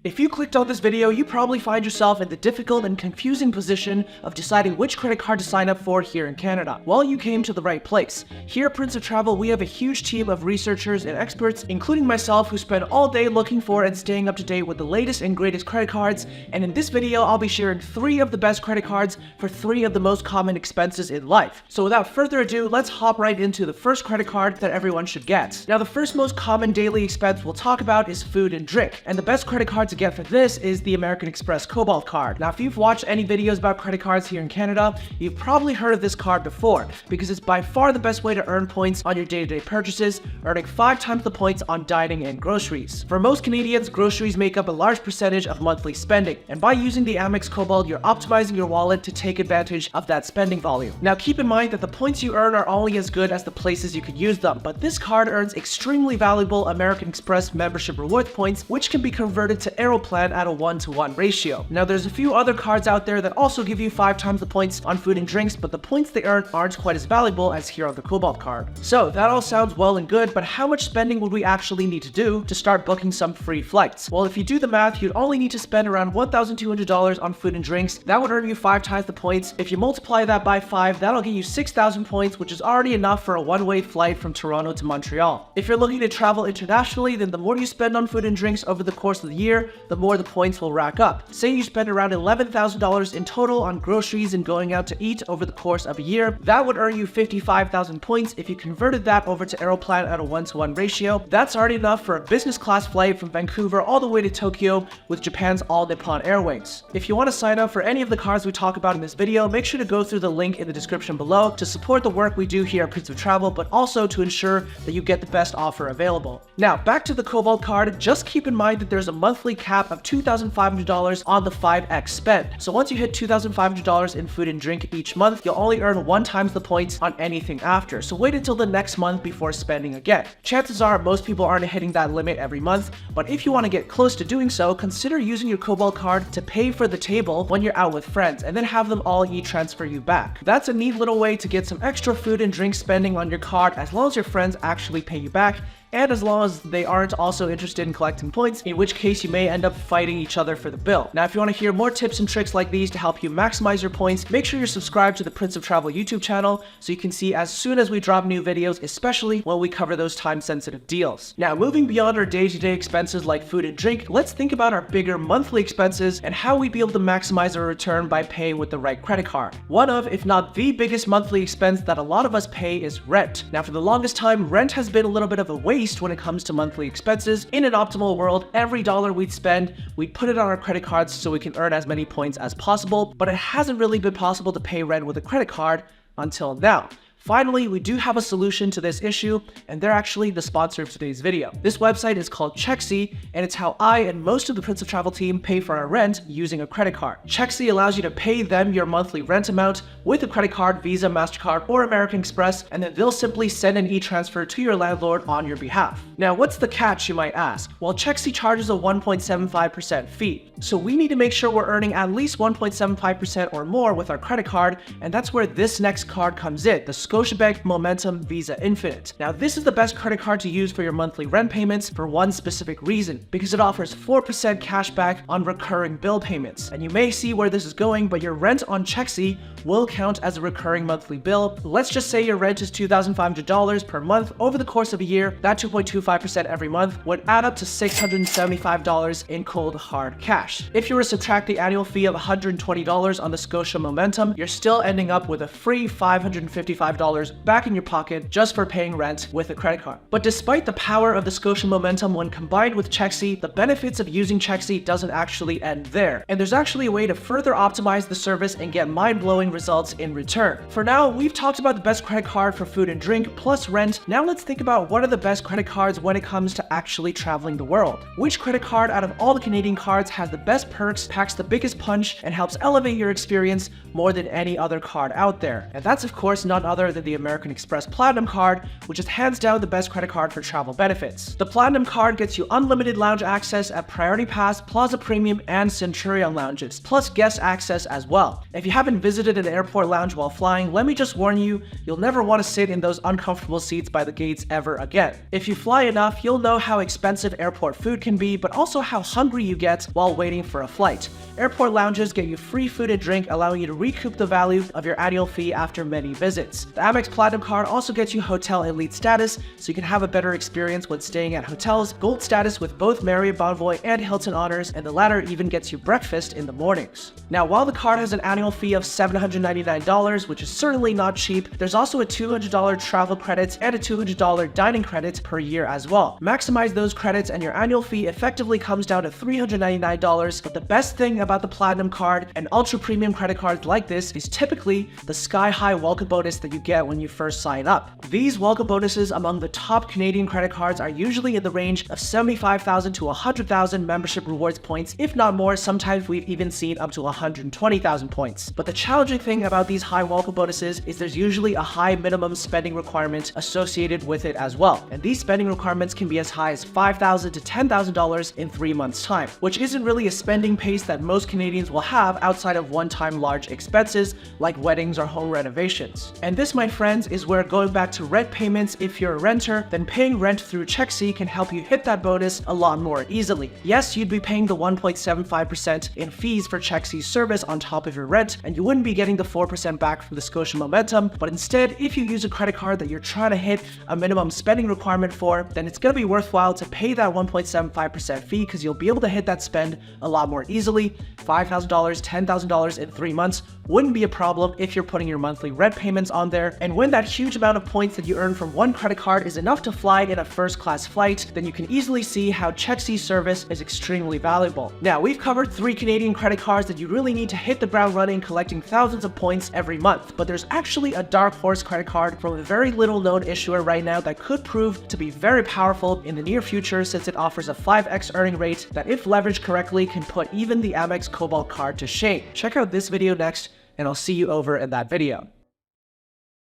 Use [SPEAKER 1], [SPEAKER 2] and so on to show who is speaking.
[SPEAKER 1] If you clicked on this video, you probably find yourself in the difficult and confusing position of deciding which credit card to sign up for here in Canada. Well, you came to the right place. Here at Prince of Travel, we have a huge team of researchers and experts, including myself, who spend all day looking for and staying up to date with the latest and greatest credit cards. And in this video, I'll be sharing 3 of the best credit cards for 3 of the most common expenses in life. So without further ado, let's hop right into the first credit card that everyone should get. Now, the first most common daily expense we'll talk about is food and drink. And the best credit card to get for this is the American Express Cobalt card. Now, if you've watched any videos about credit cards here in Canada, you've probably heard of this card before, because it's by far the best way to earn points on your day-to-day purchases, earning 5 times the points on dining and groceries. For most Canadians, groceries make up a large percentage of monthly spending, and by using the Amex Cobalt, you're optimizing your wallet to take advantage of that spending volume. Now, keep in mind that the points you earn are only as good as the places you could use them, but this card earns extremely valuable American Express membership rewards points, which can be converted to Aeroplan at a 1-to-1 ratio. Now, there's a few other cards out there that also give you 5 times the points on food and drinks, but the points they earn aren't quite as valuable as here on the Cobalt card. So that all sounds well and good, but how much spending would we actually need to do to start booking some free flights? Well, if you do the math, you'd only need to spend around $1,200 on food and drinks. That would earn you 5 times the points. If you multiply that by 5, that'll get you 6,000 points, which is already enough for a one-way flight from Toronto to Montreal. If you're looking to travel internationally, then the more you spend on food and drinks over the course of the year, the more the points will rack up. Say you spend around $11,000 in total on groceries and going out to eat over the course of a year, that would earn you 55,000 points. If you converted that over to Aeroplan at a 1-to-1 ratio, that's already enough for a business class flight from Vancouver all the way to Tokyo with Japan's All Nippon Airways. If you want to sign up for any of the cards we talk about in this video, make sure to go through the link in the description below to support the work we do here at Prince of Travel, but also to ensure that you get the best offer available. Now, back to the Cobalt card, just keep in mind that there's a monthly cap of $2,500 on the 5x spend. So once you hit $2,500 in food and drink each month, you'll only earn 1 times the points on anything after. So wait until the next month before spending again. Chances are most people aren't hitting that limit every month, but if you want to get close to doing so, consider using your Cobalt card to pay for the table when you're out with friends, and then have them all e-transfer you back. That's a neat little way to get some extra food and drink spending on your card, as long as your friends actually pay you back, and as long as they aren't also interested in collecting points, in which case you may end up fighting each other for the bill. Now, if you want to hear more tips and tricks like these to help you maximize your points, make sure you're subscribed to the Prince of Travel YouTube channel so you can see as soon as we drop new videos, especially when we cover those time-sensitive deals. Now, moving beyond our day-to-day expenses like food and drink, let's think about our bigger monthly expenses and how we'd be able to maximize our return by paying with the right credit card. One of, if not the biggest monthly expense that a lot of us pay is rent. Now, for the longest time, rent has been a little bit of a waste when it comes to monthly expenses. In an optimal world, every dollar we'd spend, we'd put it on our credit cards so we can earn as many points as possible, but it hasn't really been possible to pay rent with a credit card until now. Finally, we do have a solution to this issue, and they're actually the sponsor of today's video. This website is called Checksy, and it's how I and most of the Prince of Travel team pay for our rent using a credit card. Checksy allows you to pay them your monthly rent amount with a credit card, Visa, MasterCard, or American Express, and then they'll simply send an e-transfer to your landlord on your behalf. Now, what's the catch, you might ask? Well, Checksy charges a 1.75% fee, so we need to make sure we're earning at least 1.75% or more with our credit card, and that's where this next card comes in, the Scotiabank Momentum Visa Infinite. Now, this is the best credit card to use for your monthly rent payments for one specific reason, because it offers 4% cash back on recurring bill payments. And you may see where this is going, but your rent on Checksy will count as a recurring monthly bill. Let's just say your rent is $2,500 per month over the course of a year. That 2.25% every month would add up to $675 in cold hard cash. If you were to subtract the annual fee of $120 on the Scotia Momentum, you're still ending up with a free $555 back in your pocket just for paying rent with a credit card. But despite the power of the Scotia Momentum when combined with Checksy, the benefits of using Checksy doesn't actually end there. And there's actually a way to further optimize the service and get mind-blowing results in return. For now, we've talked about the best credit card for food and drink plus rent. Now let's think about what are the best credit cards when it comes to actually traveling the world. Which credit card out of all the Canadian cards has the best perks, packs the biggest punch, and helps elevate your experience more than any other card out there? And that's of course none other popular than the American Express Platinum card, which is hands down the best credit card for travel benefits. The Platinum card gets you unlimited lounge access at Priority Pass, Plaza Premium, and Centurion lounges, plus guest access as well. If you haven't visited an airport lounge while flying, let me just warn you, you'll never want to sit in those uncomfortable seats by the gates ever again. If you fly enough, you'll know how expensive airport food can be, but also how hungry you get while waiting for a flight. Airport lounges get you free food and drink, allowing you to recoup the value of your annual fee after many visits. The Amex Platinum card also gets you Hotel Elite status, so you can have a better experience when staying at hotels, Gold status with both Marriott Bonvoy and Hilton Honors, and the latter even gets you breakfast in the mornings. Now, while the card has an annual fee of $799, which is certainly not cheap, there's also a $200 travel credit and a $200 dining credit per year as well. Maximize those credits and your annual fee effectively comes down to $399, but the best thing about the Platinum card and ultra premium credit cards like this is typically the sky-high welcome bonus that you get when you first sign up. These welcome bonuses among the top Canadian credit cards are usually in the range of 75,000 to 100,000 membership rewards points, if not more. Sometimes we've even seen up to 120,000 points. But the challenging thing about these high welcome bonuses is there's usually a high minimum spending requirement associated with it as well. And these spending requirements can be as high as $5,000 to $10,000 in 3 months' time, which isn't really a spending pace that most Canadians will have outside of one-time large expenses like weddings or home renovations. And this, my friends, is where going back to rent payments, if you're a renter, then paying rent through CheckC can help you hit that bonus a lot more easily. Yes, you'd be paying the 1.75% in fees for CheckC's service on top of your rent, and you wouldn't be getting the 4% back from the Scotia Momentum, but instead, if you use a credit card that you're trying to hit a minimum spending requirement for, then it's going to be worthwhile to pay that 1.75% fee because you'll be able to hit that spend a lot more easily. $5,000, $10,000 in 3 months wouldn't be a problem if you're putting your monthly rent payments on there. And when that huge amount of points that you earn from one credit card is enough to fly in a first-class flight, then you can easily see how CheckC's service is extremely valuable. Now, we've covered 3 Canadian credit cards that you really need to hit the ground running, collecting thousands of points every month. But there's actually a dark horse credit card from a very little known issuer right now that could prove to be very powerful in the near future, since it offers a 5x earning rate that, if leveraged correctly, can put even the Amex Cobalt card to shame. Check out this video next, and I'll see you over in that video.